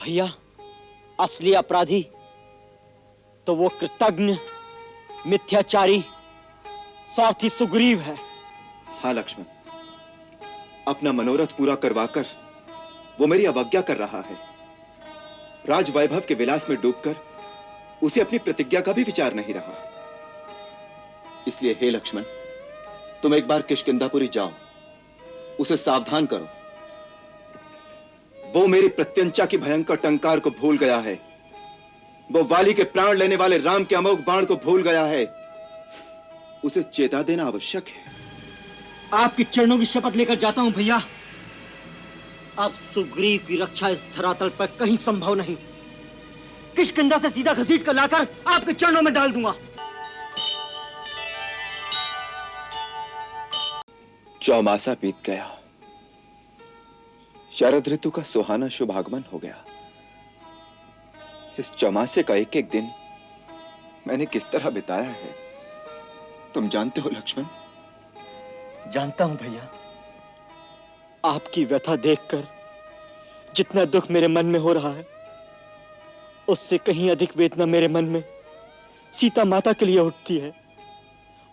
भैया, असली अपराधी तो वो कृतज्ञ, मिथ्याचारी, स्वार्थी सुग्रीव है। हाँ लक्ष्मण, अपना मनोरथ पूरा करवाकर वो मेरी अवज्ञा कर रहा है। राज वैभव के विलास में डूबकर उसे अपनी प्रतिज्ञा का भी विचार नहीं रहा। इसलिए हे लक्ष्मण, तुम एक बार किष्किंधापुरी जाओ, उसे सावधान करो। वो मेरी प्रत्यंचा की भयंकर टंकार को भूल गया है। वो वाली के प्राण लेने वाले राम के अमोघ बाण को भूल गया है। उसे चेता देना आवश्यक है। आपके चरणों की शपथ लेकर जाता हूं भैया। अब सुग्रीव की रक्षा इस धरातल पर कहीं संभव नहीं। किष्किंधा से सीधा घसीट कर लाकर आपके चरणों में डाल दूंगा। चौमासा बीत गया। शरद ऋतु का सुहाना शुभ आगमन हो गया। इस चौमासे का एक एक दिन मैंने किस तरह बिताया है तुम जानते हो लक्ष्मण? जानता हूं भैया। आपकी व्यथा देखकर जितना दुख मेरे मन में हो रहा है, उससे कहीं अधिक वेदना मेरे मन में सीता माता के लिए उठती है।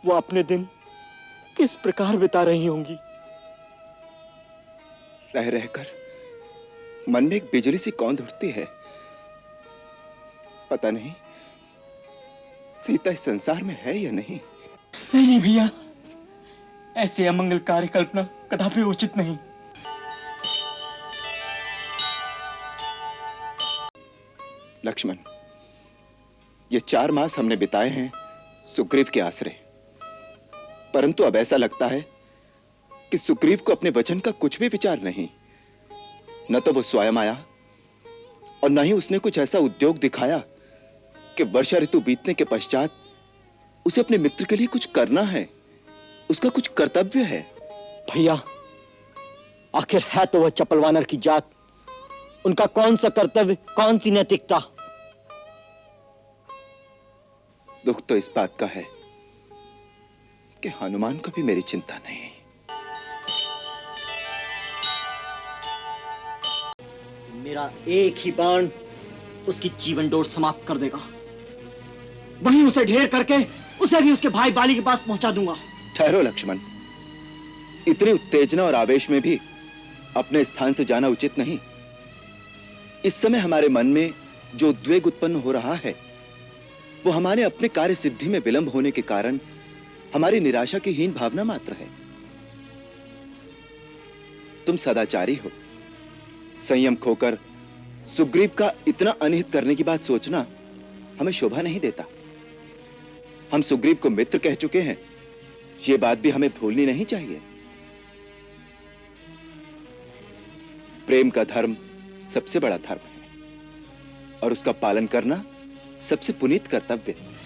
वो अपने दिन किस प्रकार बिता रही होंगी। रह रहकर मन में एक बिजली सी कौंध उठती है। पता नहीं सीता इस संसार में है या नहीं। नहीं भैया, ऐसे अमंगलकारी कल्पना कदापि उचित नहीं। लक्ष्मण, ये 4 मास हमने बिताए हैं सुग्रीव के आश्रय, परंतु अब ऐसा लगता है कि सुग्रीव को अपने वचन का कुछ भी विचार नहीं। न तो वो स्वयं आया और न ही उसने कुछ ऐसा उद्योग दिखाया कि वर्षा ऋतु बीतने के पश्चात उसे अपने मित्र के लिए कुछ करना है, उसका कुछ कर्तव्य है। भैया, आखिर है तो वह चपल वानर की जात। उनका कौन सा कर्तव्य, कौन सी नैतिकता। दुख तो इस बात का है कि हनुमान को भी मेरी चिंता नहीं। मेरा एक ही बाण उसकी जीवन डोर समाप्त कर देगा। वहीं उसे ढेर करके उसे भी उसके भाई बाली के पास पहुंचा दूंगा। ठहरो लक्ष्मण, इतनी उत्तेजना और आवेश में भी अपने स्थान से जाना उचित नहीं। इस समय हमारे मन में जो उद्वेग उत्पन्न हो रहा है वो हमारे अपने कार्य सिद्धि में विलंब होने के कारण हमारी निराशा की हीन भावना मात्र है। तुम सदाचारी हो, संयम खोकर सुग्रीव का इतना अनिहित करने की बात सोचना हमें शोभा नहीं देता। हम सुग्रीव को मित्र कह चुके हैं, यह बात भी हमें भूलनी नहीं चाहिए। प्रेम का धर्म सबसे बड़ा धर्म है और उसका पालन करना सबसे पुनीत कर्तव्य है।